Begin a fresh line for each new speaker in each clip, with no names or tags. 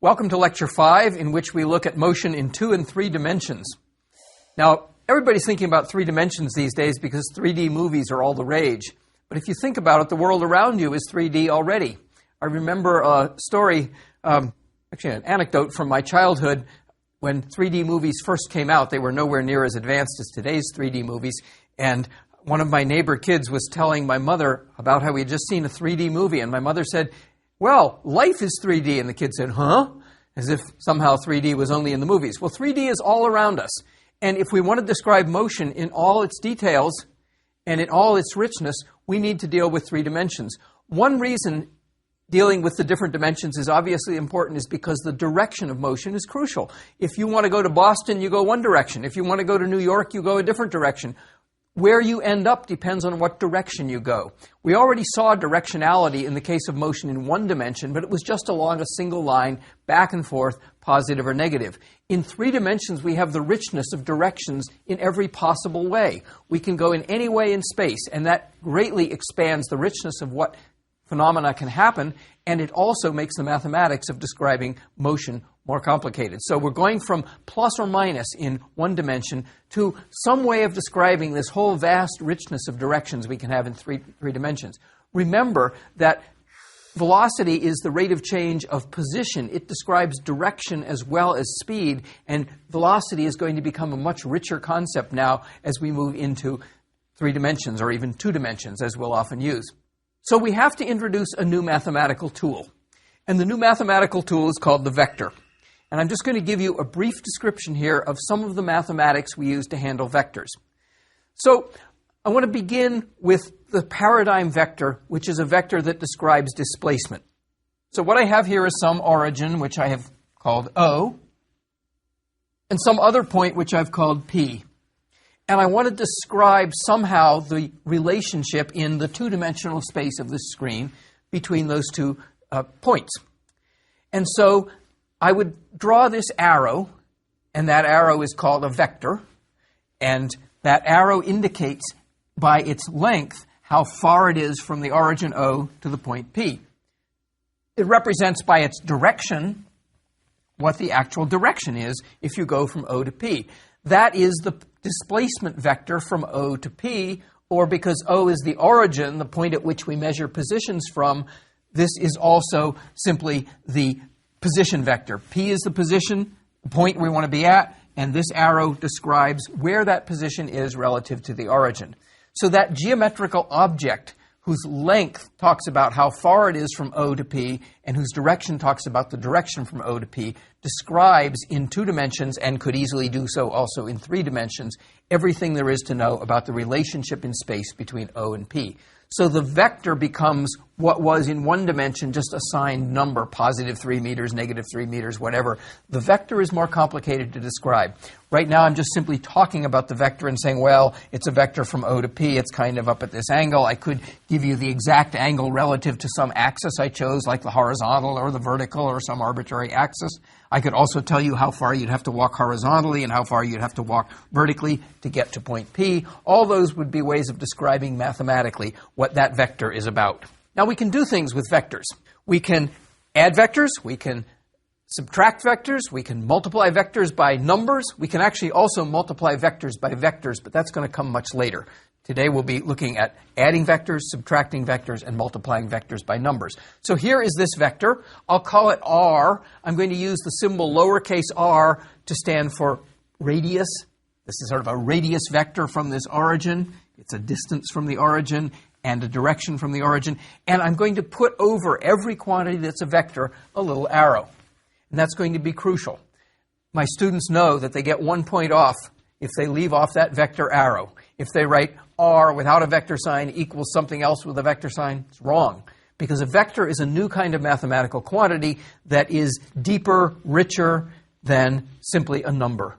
Welcome to Lecture 5, in which we look at motion in 2 and 3 dimensions. Now, everybody's thinking about 3 dimensions these days because 3D movies are all the rage. But if you think about it, the world around you is 3D already. I remember a story, actually an anecdote from my childhood. When 3D movies first came out, they were nowhere near as advanced as today's 3D movies. And one of my neighbor kids was telling my mother about how we had just seen a 3D movie. And my mother said, "Well, life is 3D." And the kid said, "Huh?" As if somehow 3D was only in the movies. Well, 3D is all around us. And if we want to describe motion in all its details and in all its richness, we need to deal with 3 dimensions. One reason dealing with the different dimensions is obviously important is because the direction of motion is crucial. If you want to go to Boston, you go one direction. If you want to go to New York, you go a different direction. Where you end up depends on what direction you go. We already saw directionality in the case of motion in 1 dimension, but it was just along a single line, back and forth, positive or negative. In 3 dimensions, we have the richness of directions in every possible way. We can go in any way in space, and that greatly expands the richness of what phenomena can happen, and it also makes the mathematics of describing motion more complicated. So we're going from plus or minus in 1 dimension to some way of describing this whole vast richness of directions we can have in three dimensions. Remember that velocity is the rate of change of position. It describes direction as well as speed, and velocity is going to become a much richer concept now as we move into 3 dimensions, or even 2 dimensions, as we'll often use. So we have to introduce a new mathematical tool. And the new mathematical tool is called the vector. And I'm just going to give you a brief description here of some of the mathematics we use to handle vectors. So I want to begin with the paradigm vector, which is a vector that describes displacement. So what I have here is some origin, which I have called O, and some other point, which I've called P. And I want to describe somehow the relationship in the 2-dimensional space of this screen between those 2 points. And so I would draw this arrow, and that arrow is called a vector, and that arrow indicates by its length how far it is from the origin O to the point P. It represents by its direction what the actual direction is if you go from O to P. That is the displacement vector from O to P, or because O is the origin, the point at which we measure positions from, this is also simply the position vector. P is the position, the point we want to be at, and this arrow describes where that position is relative to the origin. So that geometrical object whose length talks about how far it is from O to P and whose direction talks about the direction from O to P describes in 2 dimensions, and could easily do so also in 3 dimensions, everything there is to know about the relationship in space between O and P. So the vector becomes what was in 1 dimension just a signed number, positive 3 meters, negative 3 meters, whatever. The vector is more complicated to describe. Right now I'm just simply talking about the vector and saying, well, it's a vector from O to P. It's kind of up at this angle. I could give you the exact angle relative to some axis I chose, like the horizontal or the vertical or some arbitrary axis. I could also tell you how far you'd have to walk horizontally and how far you'd have to walk vertically to get to point P. All those would be ways of describing mathematically what that vector is about. Now, we can do things with vectors. We can add vectors, we can subtract vectors, we can multiply vectors by numbers. We can actually also multiply vectors by vectors, but that's going to come much later. Today we'll be looking at adding vectors, subtracting vectors, and multiplying vectors by numbers. So here is this vector. I'll call it R. I'm going to use the symbol lowercase r to stand for radius. This is sort of a radius vector from this origin. It's a distance from the origin and a direction from the origin. And I'm going to put over every quantity that's a vector a little arrow. And that's going to be crucial. My students know that they get 1 point off if they leave off that vector arrow. If they write R without a vector sign equals something else with a vector sign, it's wrong. Because a vector is a new kind of mathematical quantity that is deeper, richer than simply a number.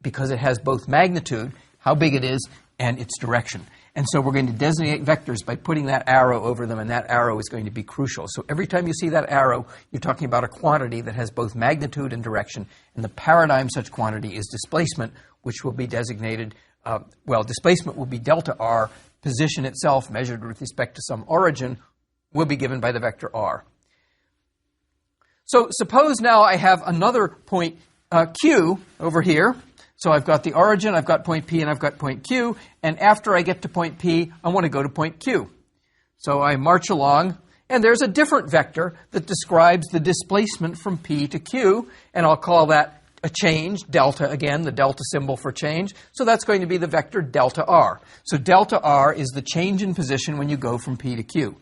Because it has both magnitude, how big it is, and its direction. And so we're going to designate vectors by putting that arrow over them, and that arrow is going to be crucial. So every time you see that arrow, you're talking about a quantity that has both magnitude and direction. And the paradigm such quantity is displacement, which will be designated, displacement will be delta r. Position itself, measured with respect to some origin, will be given by the vector r. So suppose now I have another point Q over here. So I've got the origin, I've got point P, and I've got point Q. And after I get to point P, I want to go to point Q. So I march along, and there's a different vector that describes the displacement from P to Q, and I'll call that a change, delta again, the delta symbol for change. So that's going to be the vector delta R. So delta R is the change in position when you go from P to Q.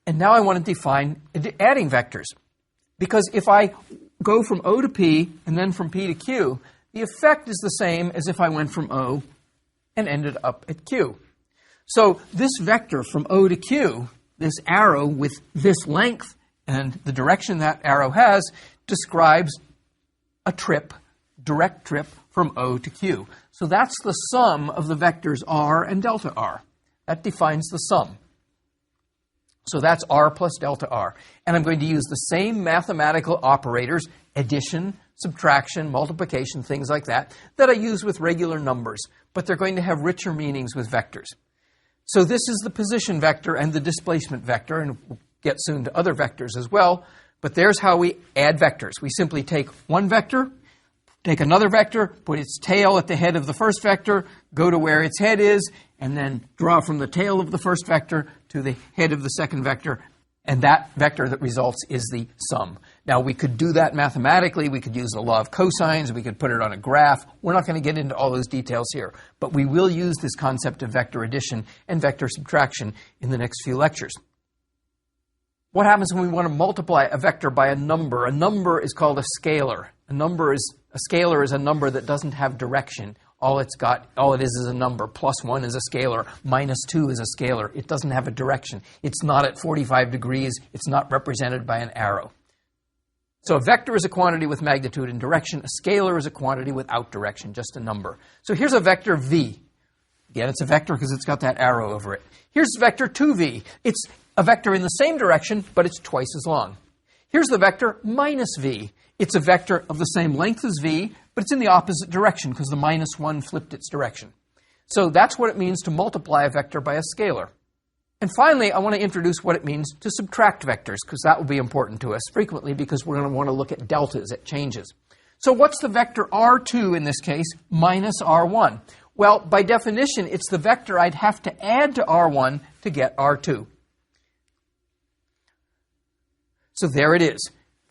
And now I want to define adding vectors. Because if I go from O to P and then from P to Q, the effect is the same as if I went from O and ended up at Q. So this vector from O to Q, this arrow with this length and the direction that arrow has, describes a trip, direct trip from O to Q. So that's the sum of the vectors R and delta R. That defines the sum. So that's R plus delta R. And I'm going to use the same mathematical operators, addition, subtraction, multiplication, things like that, that I use with regular numbers. But they're going to have richer meanings with vectors. So this is the position vector and the displacement vector, and we'll get soon to other vectors as well. But there's how we add vectors. We simply take one vector, take another vector, put its tail at the head of the first vector, go to where its head is, and then draw from the tail of the first vector to the head of the second vector, and that vector that results is the sum. Now, we could do that mathematically. We could use the law of cosines. We could put it on a graph. We're not going to get into all those details here, but we will use this concept of vector addition and vector subtraction in the next few lectures. What happens when we want to multiply a vector by a number? A number is called a scalar. A scalar is a number that doesn't have direction. All it is a number. Plus 1 is a scalar. Minus 2 is a scalar. It doesn't have a direction. It's not at 45 degrees. It's not represented by an arrow. So a vector is a quantity with magnitude and direction. A scalar is a quantity without direction, just a number. So here's a vector v. Again, it's a vector because it's got that arrow over it. Here's vector 2v. It's a vector in the same direction, but it's twice as long. Here's the vector minus v. It's a vector of the same length as v, but it's in the opposite direction because the minus 1 flipped its direction. So that's what it means to multiply a vector by a scalar. And finally, I want to introduce what it means to subtract vectors, because that will be important to us frequently because we're going to want to look at deltas, at changes. So what's the vector R2 in this case minus R1? Well, by definition, it's the vector I'd have to add to R1 to get R2. So there it is.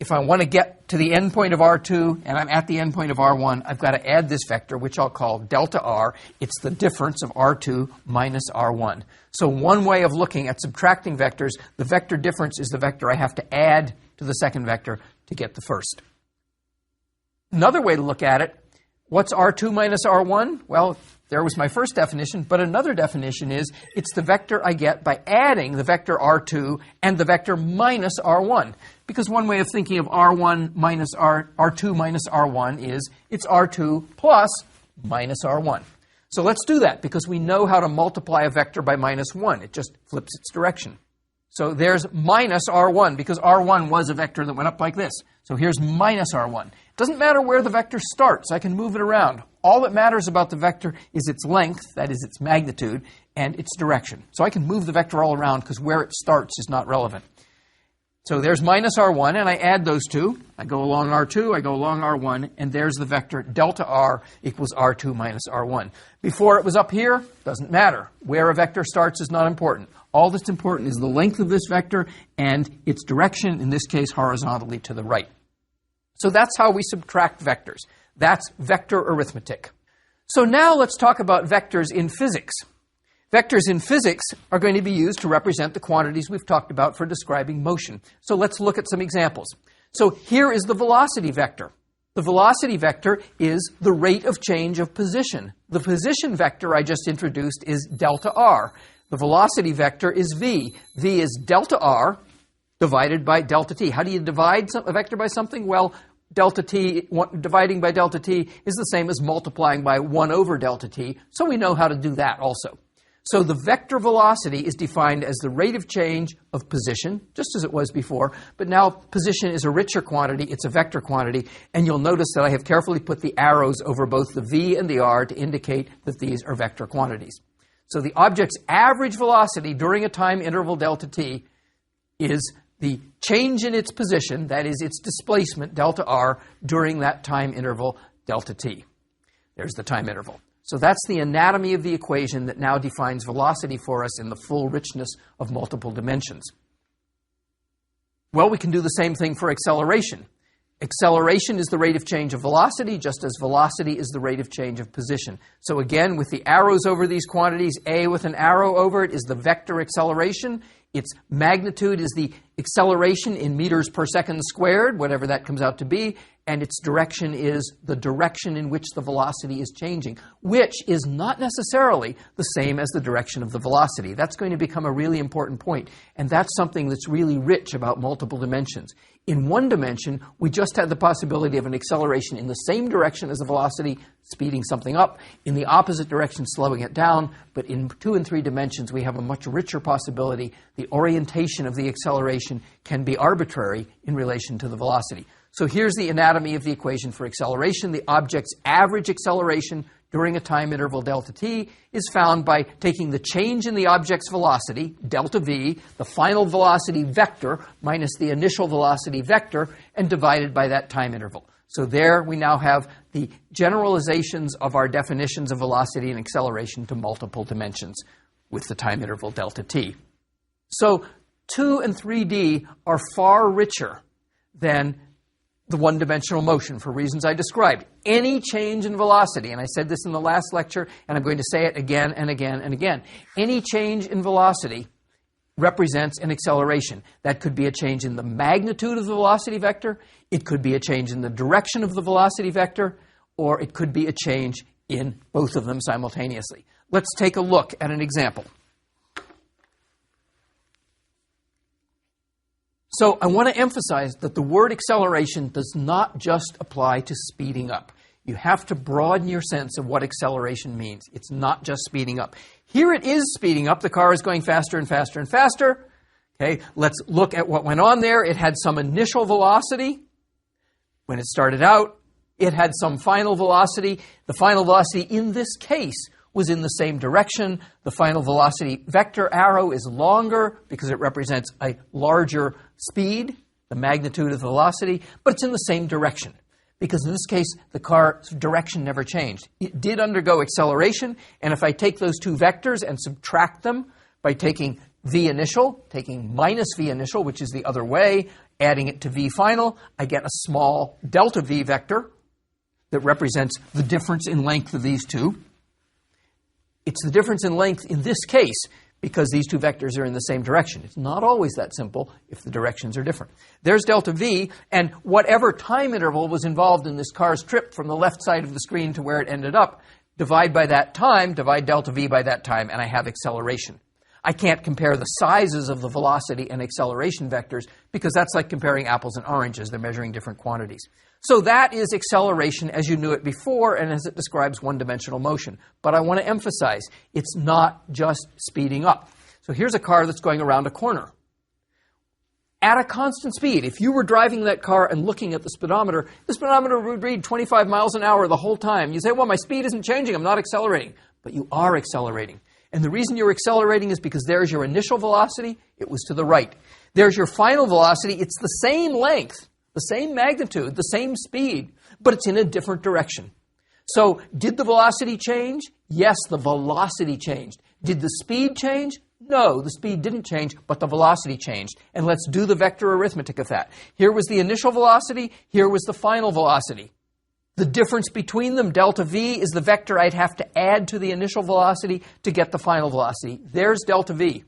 If I want to get to the endpoint of R2 and I'm at the endpoint of R1, I've got to add this vector, which I'll call delta R. It's the difference of R2 minus R1. So one way of looking at subtracting vectors, the vector difference is the vector I have to add to the second vector to get the first. Another way to look at it, what's R2 minus R1? Well, there was my first definition, but another definition is it's the vector I get by adding the vector R2 and the vector minus R1. Because one way of thinking of R2 minus R1 is it's R2 plus minus R1. So let's do that because we know how to multiply a vector by minus 1. It just flips its direction. So there's minus R1 because R1 was a vector that went up like this. So here's minus R1. It doesn't matter where the vector starts. I can move it around. All that matters about the vector is its length, that is its magnitude, and its direction. So I can move the vector all around because where it starts is not relevant. So there's minus R1, and I add those two. I go along R2, I go along R1, and there's the vector delta R equals R2 minus R1. Before it was up here, doesn't matter. Where a vector starts is not important. All that's important is the length of this vector and its direction, in this case horizontally to the right. So that's how we subtract vectors. That's vector arithmetic. So now let's talk about vectors in physics. Vectors in physics are going to be used to represent the quantities we've talked about for describing motion. So let's look at some examples. So here is the velocity vector. The velocity vector is the rate of change of position. The position vector I just introduced is delta R. The velocity vector is v. V is delta R divided by delta t. How do you divide a vector by something? Well, delta t, dividing by delta t is the same as multiplying by 1 over delta t, so we know how to do that also. So the vector velocity is defined as the rate of change of position, just as it was before, but now position is a richer quantity, it's a vector quantity, and you'll notice that I have carefully put the arrows over both the v and the r to indicate that these are vector quantities. So the object's average velocity during a time interval delta t is the change in its position, that is its displacement, delta r, during that time interval, delta t. There's the time interval. So that's the anatomy of the equation that now defines velocity for us in the full richness of multiple dimensions. Well, we can do the same thing for acceleration. Acceleration is the rate of change of velocity, just as velocity is the rate of change of position. So again, with the arrows over these quantities, a with an arrow over it is the vector acceleration. Its magnitude is the acceleration in meters per second squared, whatever that comes out to be, and its direction is the direction in which the velocity is changing, which is not necessarily the same as the direction of the velocity. That's going to become a really important point, and that's something that's really rich about multiple dimensions. In one dimension, we just had the possibility of an acceleration in the same direction as the velocity, speeding something up, in the opposite direction, slowing it down. But in 2 and 3 dimensions, we have a much richer possibility. The orientation of the acceleration can be arbitrary in relation to the velocity. So here's the anatomy of the equation for acceleration. The object's average acceleration during a time interval delta t is found by taking the change in the object's velocity, delta v, the final velocity vector minus the initial velocity vector, and divided by that time interval. So there we now have the generalizations of our definitions of velocity and acceleration to multiple dimensions with the time interval delta t. So 2 and 3D are far richer than the one-dimensional motion for reasons I described. Any change in velocity, and I said this in the last lecture, and I'm going to say it again and again and again, any change in velocity represents an acceleration. That could be a change in the magnitude of the velocity vector, it could be a change in the direction of the velocity vector, or it could be a change in both of them simultaneously. Let's take a look at an example. So I want to emphasize that the word acceleration does not just apply to speeding up. You have to broaden your sense of what acceleration means. It's not just speeding up. Here it is speeding up. The car is going faster and faster and faster. Okay, let's look at what went on there. It had some initial velocity when it started out. It had some final velocity. The final velocity in this case was in the same direction. The final velocity vector arrow is longer because it represents a larger speed, the magnitude of the velocity, but it's in the same direction because in this case the car's direction never changed. It did undergo acceleration, and if I take those two vectors and subtract them by taking v initial, taking minus v initial, which is the other way, adding it to v final, I get a small delta v vector that represents the difference in length of these two. It's the difference in length in this case because these two vectors are in the same direction. It's not always that simple if the directions are different. There's delta v, and whatever time interval was involved in this car's trip from the left side of the screen to where it ended up, divide by that time, divide delta v by that time, and I have acceleration. I can't compare the sizes of the velocity and acceleration vectors because that's like comparing apples and oranges. They're measuring different quantities. So that is acceleration as you knew it before and as it describes one-dimensional motion. But I want to emphasize, it's not just speeding up. So here's a car that's going around a corner. At a constant speed, if you were driving that car and looking at the speedometer would read 25 miles an hour the whole time. You say, well, my speed isn't changing, I'm not accelerating. But you are accelerating. And the reason you're accelerating is because there's your initial velocity, it was to the right. There's your final velocity, it's the same length, the same magnitude, the same speed, but it's in a different direction. So, did the velocity change? Yes, the velocity changed. Did the speed change? No, the speed didn't change, but the velocity changed. And let's do the vector arithmetic of that. Here was the initial velocity, here was the final velocity. The difference between them, delta v, is the vector I'd have to add to the initial velocity to get the final velocity. There's delta v.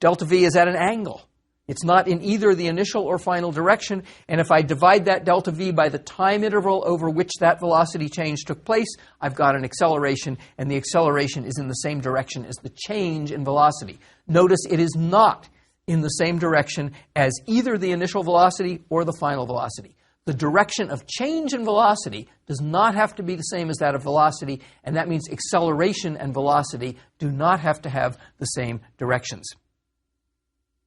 Delta v is at an angle. It's not in either the initial or final direction, and if I divide that delta v by the time interval over which that velocity change took place, I've got an acceleration, and the acceleration is in the same direction as the change in velocity. Notice it is not in the same direction as either the initial velocity or the final velocity. The direction of change in velocity does not have to be the same as that of velocity, and that means acceleration and velocity do not have to have the same directions.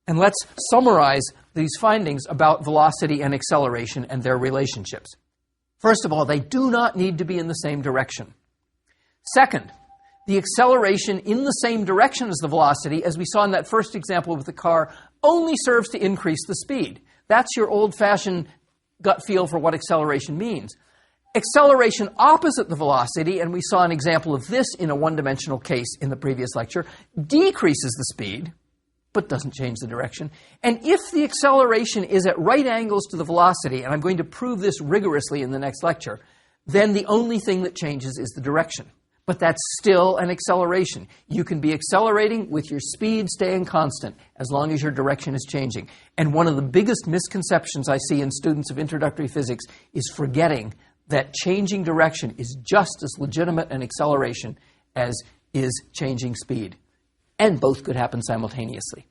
And let's summarize these findings about velocity and acceleration and their relationships. First of all, they do not need to be in the same direction. Second, the acceleration in the same direction as the velocity, as we saw in that first example with the car only serves to increase the speed. That's your old-fashioned gut feel for what acceleration means. Acceleration opposite the velocity, and we saw an example of this in a one-dimensional case in the previous lecture, decreases the speed, but doesn't change the direction. And if the acceleration is at right angles to the velocity, and I'm going to prove this rigorously in the next lecture, then the only thing that changes is the direction. But that's still an acceleration. You can be accelerating with your speed staying constant as long as your direction is changing. And one of the biggest misconceptions I see in students of introductory physics is forgetting that changing direction is just as legitimate an acceleration as is changing speed. And both could happen simultaneously.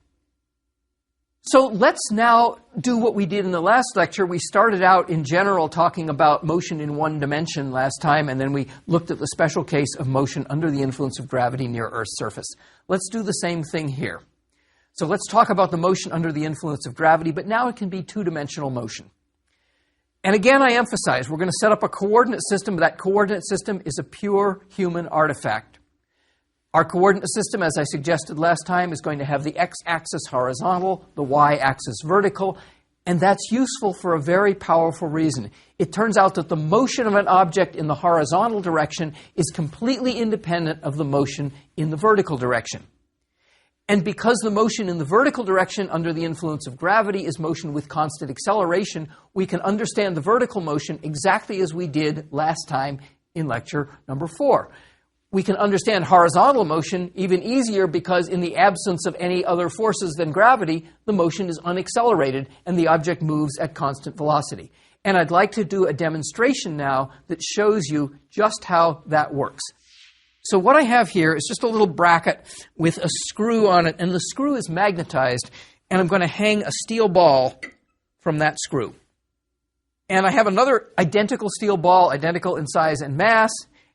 So let's now do what we did in the last lecture. We started out in general talking about motion in one dimension last time, and then we looked at the special case of motion under the influence of gravity near Earth's surface. Let's do the same thing here. So let's talk about the motion under the influence of gravity, but now it can be two-dimensional motion. And again, I emphasize, we're going to set up a coordinate system. That coordinate system is a pure human artifact. Our coordinate system, as I suggested last time, is going to have the x-axis horizontal, the y-axis vertical, and that's useful for a very powerful reason. It turns out that the motion of an object in the horizontal direction is completely independent of the motion in the vertical direction. And because the motion in the vertical direction under the influence of gravity is motion with constant acceleration, we can understand the vertical motion exactly as we did last time in lecture number 4. We can understand horizontal motion even easier because in the absence of any other forces than gravity, the motion is unaccelerated and the object moves at constant velocity. And I'd like to do a demonstration now that shows you just how that works. So what I have here is just a little bracket with a screw on it, and the screw is magnetized, and I'm going to hang a steel ball from that screw. And I have another identical steel ball, identical in size and mass,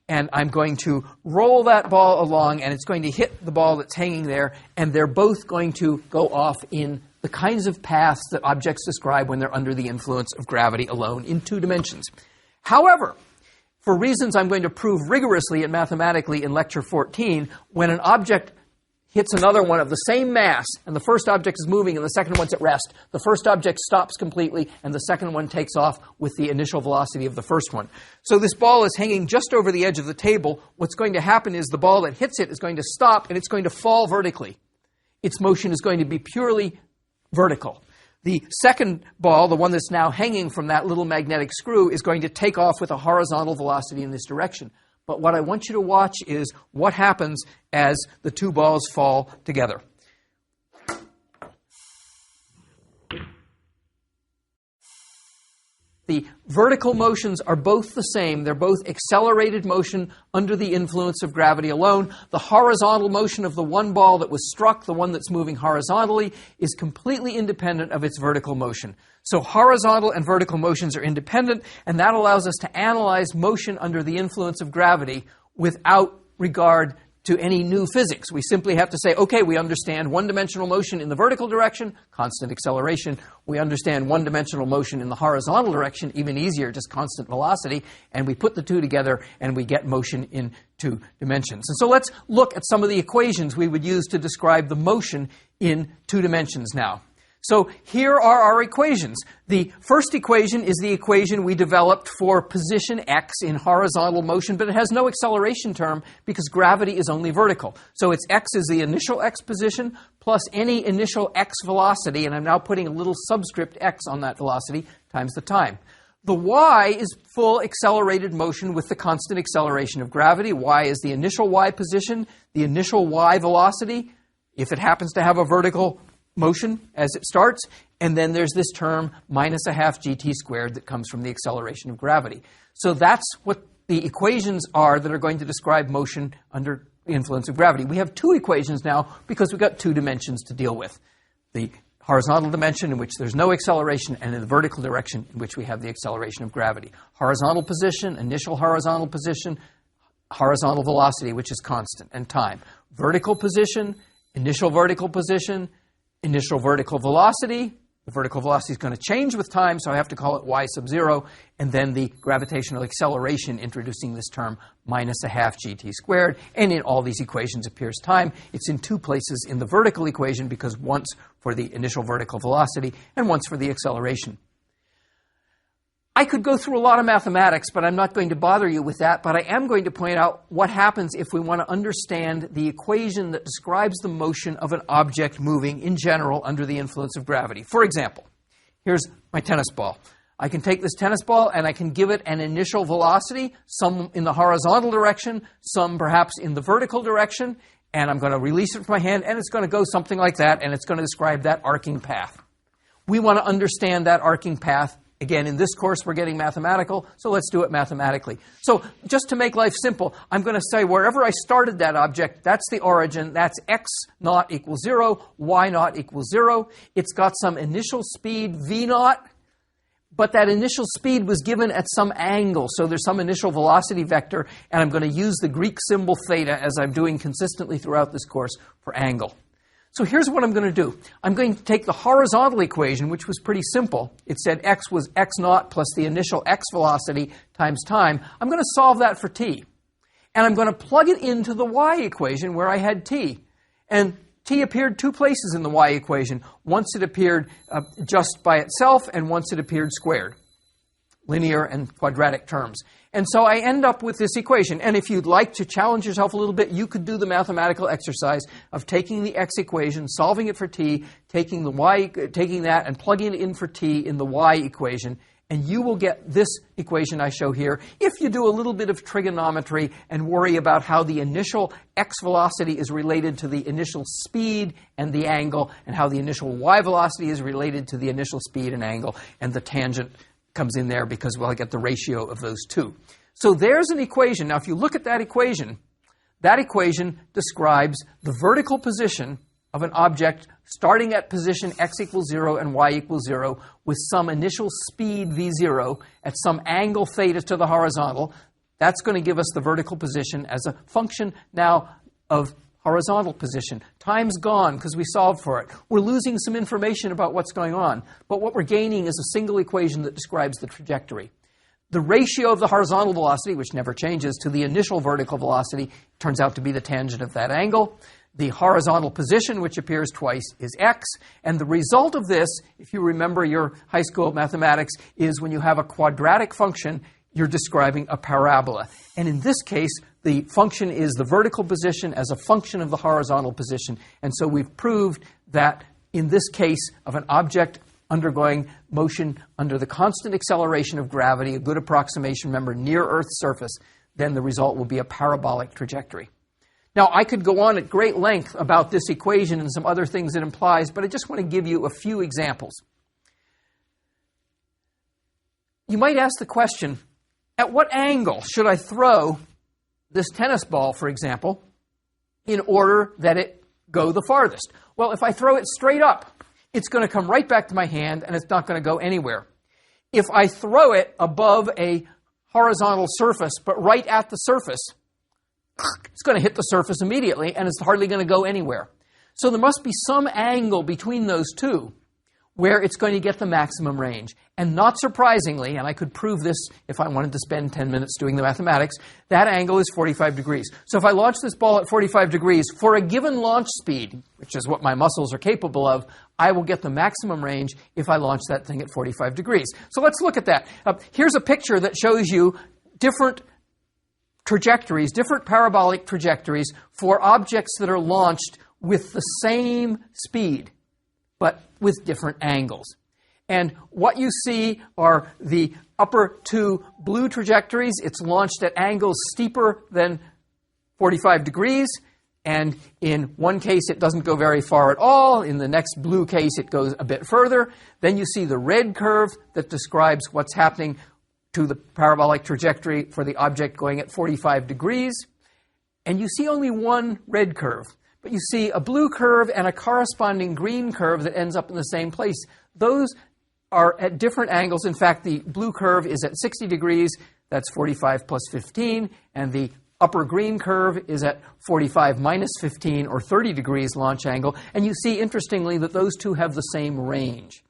and I'm going to roll that ball along, and it's going to hit the ball that's hanging there, and they're both going to go off in the kinds of paths that objects describe when they're under the influence of gravity alone in 2 dimensions. However, for reasons I'm going to prove rigorously and mathematically in lecture 14, when an object hits another one of the same mass, and the first object is moving and the second one's at rest, the first object stops completely and the second one takes off with the initial velocity of the first one. So this ball is hanging just over the edge of the table. What's going to happen is the ball that hits it is going to stop and it's going to fall vertically. Its motion is going to be purely vertical. The second ball, the one that's now hanging from that little magnetic screw, is going to take off with a horizontal velocity in this direction. But what I want you to watch is what happens as the 2 balls fall together. The vertical motions are both the same. They're both accelerated motion under the influence of gravity alone. The horizontal motion of the one ball that was struck, the one that's moving horizontally, is completely independent of its vertical motion. So horizontal and vertical motions are independent, and that allows us to analyze motion under the influence of gravity without regard to any new physics. We simply have to say, okay, we understand one-dimensional motion in the vertical direction, constant acceleration. We understand one-dimensional motion in the horizontal direction, even easier, just constant velocity. And we put the 2 together and we get motion in 2 dimensions. And so let's look at some of the equations we would use to describe the motion in 2 dimensions now. So here are our equations. The first equation is the equation we developed for position x in horizontal motion, but it has no acceleration term because gravity is only vertical. So it's x is the initial x position plus any initial x velocity, and I'm now putting a little subscript x on that velocity times the time. The y is full accelerated motion with the constant acceleration of gravity. Y is the initial y position, the initial y velocity, if it happens to have a vertical motion as it starts, and then there's this term minus a half gt squared that comes from the acceleration of gravity. So that's what the equations are that are going to describe motion under the influence of gravity. We have 2 equations now because we've got 2 dimensions to deal with. The horizontal dimension in which there's no acceleration, and in the vertical direction in which we have the acceleration of gravity. Horizontal position, initial horizontal position, horizontal velocity, which is constant, and time. Vertical position, initial vertical position, initial vertical velocity, the The vertical velocity is going to change with time, so I have to call it y sub 0, and then the gravitational acceleration, introducing this term, minus a half gt squared, and in all these equations appears time. It's in two places in the vertical equation, because once for the initial vertical velocity and once for the acceleration. I could go through a lot of mathematics, but I'm not going to bother you with that. But I am going to point out what happens if we want to understand the equation that describes the motion of an object moving in general under the influence of gravity. For example, here's my tennis ball. I can take this tennis ball and I can give it an initial velocity, some in the horizontal direction, some perhaps in the vertical direction, and I'm going to release it from my hand, and it's going to go something like that, and it's going to describe that arcing path. We want to understand that arcing path. Again, in this course, we're getting mathematical, so let's do it mathematically. So just to make life simple, I'm going to say wherever I started that object, that's the origin. That's x naught equals 0, y naught equals 0. It's got some initial speed, v naught, but that initial speed was given at some angle. So there's some initial velocity vector, and I'm going to use the Greek symbol theta, as I'm doing consistently throughout this course, for angle. So here's what I'm going to do. I'm going to take the horizontal equation, which was pretty simple. It said x was x naught plus the initial x velocity times time. I'm going to solve that for t. And I'm going to plug it into the y equation where I had t. And t appeared two places in the y equation. Once it appeared just by itself, and once it appeared squared. Linear and quadratic terms. And so I end up with this equation. And if you'd like to challenge yourself a little bit, you could do the mathematical exercise of taking the x equation, solving it for t, taking that and plugging it in for t in the y equation, and you will get this equation I show here if you do a little bit of trigonometry and worry about how the initial x velocity is related to the initial speed and the angle, and how the initial y velocity is related to the initial speed and angle, and the tangent comes in there because, well, I get the ratio of those two. So there's an equation. Now, if you look at that equation describes the vertical position of an object starting at position x equals 0 and y equals 0 with some initial speed v0 at some angle theta to the horizontal. That's going to give us the vertical position as a function now of horizontal position. Time's gone because we solved for it. We're losing some information about what's going on, but what we're gaining is a single equation that describes the trajectory. The ratio of the horizontal velocity, which never changes, to the initial vertical velocity turns out to be the tangent of that angle. The horizontal position, which appears twice, is x. And the result of this, if you remember your high school mathematics, is when you have a quadratic function, you're describing a parabola. And in this case, the function is the vertical position as a function of the horizontal position. And so we've proved that in this case of an object undergoing motion under the constant acceleration of gravity, a good approximation, remember, near Earth's surface, then the result will be a parabolic trajectory. Now, I could go on at great length about this equation and some other things it implies, but I just want to give you a few examples. You might ask the question, at what angle should I throw this tennis ball, for example, in order that it go the farthest? Well, if I throw it straight up, it's going to come right back to my hand, and it's not going to go anywhere. If I throw it above a horizontal surface, but right at the surface, it's going to hit the surface immediately, and it's hardly going to go anywhere. So there must be some angle between those two where it's going to get the maximum range. And not surprisingly, and I could prove this if I wanted to spend 10 minutes doing the mathematics, that angle is 45 degrees. So if I launch this ball at 45 degrees for a given launch speed, which is what my muscles are capable of, I will get the maximum range if I launch that thing at 45 degrees. So let's look at that. Here's a picture that shows you different trajectories, different parabolic trajectories for objects that are launched with the same speed, but with different angles. And what you see are the upper two blue trajectories. It's launched at angles steeper than 45 degrees. And in one case, it doesn't go very far at all. In the next blue case, it goes a bit further. Then you see the red curve that describes what's happening to the parabolic trajectory for the object going at 45 degrees. And you see only one red curve. But you see a blue curve and a corresponding green curve that ends up in the same place. Those are at different angles. In fact, the blue curve is at 60 degrees. That's 45 plus 15. And the upper green curve is at 45 minus 15, or 30 degrees launch angle. And you see, interestingly, that those two have the same range.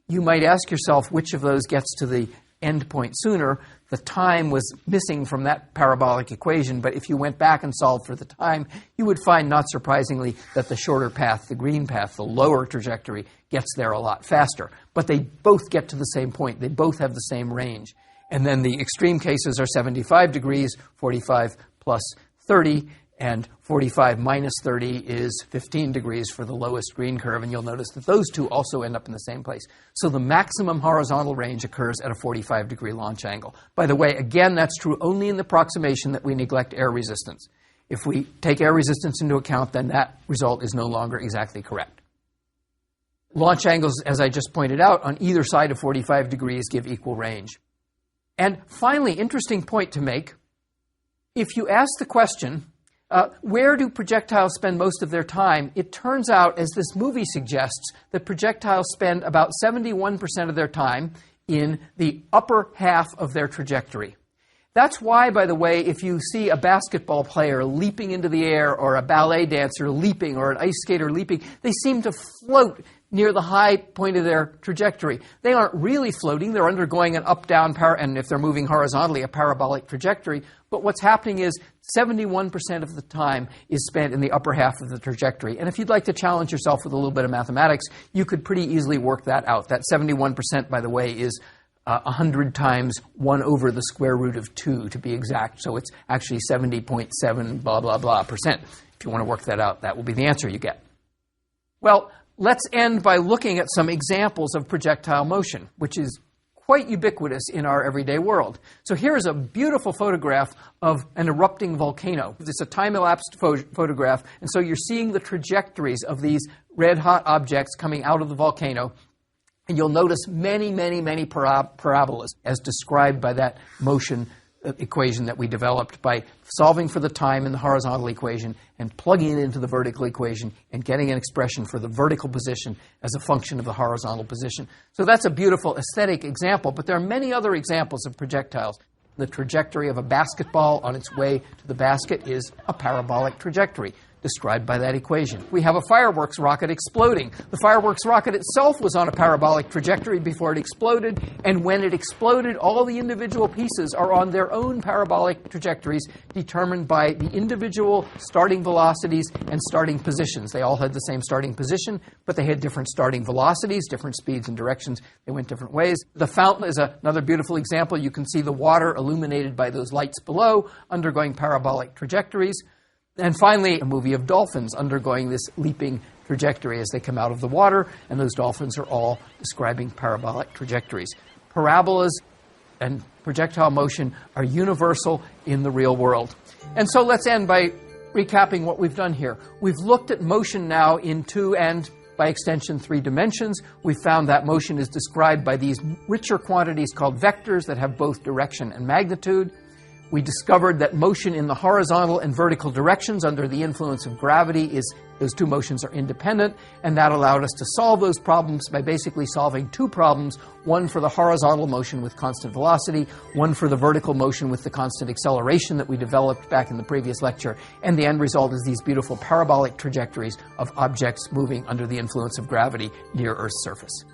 you might ask yourself which of those gets to the end point sooner. The time was missing from that parabolic equation, but if you went back and solved for the time, you would find, not surprisingly, that the shorter path, the green path, the lower trajectory, gets there a lot faster. But they both get to the same point. They both have the same range. And then the extreme cases are 75 degrees, 45 plus 30, and 45 minus 30 is 15 degrees for the lowest green curve, and you'll notice that those two also end up in the same place. So the maximum horizontal range occurs at a 45-degree launch angle. By the way, again, that's true only in the approximation that we neglect air resistance. If we take air resistance into account, then that result is no longer exactly correct. Launch angles, as I just pointed out, on either side of 45 degrees give equal range. And finally, interesting point to make, if you ask the question, where do projectiles spend most of their time? It turns out, as this movie suggests, that projectiles spend about 71% of their time in the upper half of their trajectory. That's why, by the way, if you see a basketball player leaping into the air, or a ballet dancer leaping, or an ice skater leaping, they seem to float near the high point of their trajectory. They aren't really floating. They're undergoing an up-down, and if they're moving horizontally, a parabolic trajectory. But what's happening is 71% of the time is spent in the upper half of the trajectory. And if you'd like to challenge yourself with a little bit of mathematics, you could pretty easily work that out. That 71%, by the way, is 100 times 1 over the square root of 2, to be exact. So it's actually 70.7 blah, blah, blah percent. If you want to work that out, that will be the answer you get. Well, let's end by looking at some examples of projectile motion, which is quite ubiquitous in our everyday world. So here is a beautiful photograph of an erupting volcano. It's a time-elapsed photograph, and so you're seeing the trajectories of these red-hot objects coming out of the volcano. And you'll notice many, many, many parabolas as described by that motion equation that we developed by solving for the time in the horizontal equation and plugging it into the vertical equation and getting an expression for the vertical position as a function of the horizontal position. So that's a beautiful aesthetic example, but there are many other examples of projectiles. The trajectory of a basketball on its way to the basket is a parabolic trajectory described by that equation. We have a fireworks rocket exploding. The fireworks rocket itself was on a parabolic trajectory before it exploded, and when it exploded, all the individual pieces are on their own parabolic trajectories determined by the individual starting velocities and starting positions. They all had the same starting position, but they had different starting velocities, different speeds and directions. They went different ways. The fountain is another beautiful example. You can see the water illuminated by those lights below, undergoing parabolic trajectories. And finally, a movie of dolphins undergoing this leaping trajectory as they come out of the water, and those dolphins are all describing parabolic trajectories. Parabolas and projectile motion are universal in the real world. And so let's end by recapping what we've done here. We've looked at motion now in 2 and, by extension, 3 dimensions. We found that motion is described by these richer quantities called vectors that have both direction and magnitude. We discovered that motion in the horizontal and vertical directions under the influence of gravity those two motions are independent, and that allowed us to solve those problems by basically solving 2 problems, one for the horizontal motion with constant velocity, one for the vertical motion with the constant acceleration that we developed back in the previous lecture, and the end result is these beautiful parabolic trajectories of objects moving under the influence of gravity near Earth's surface.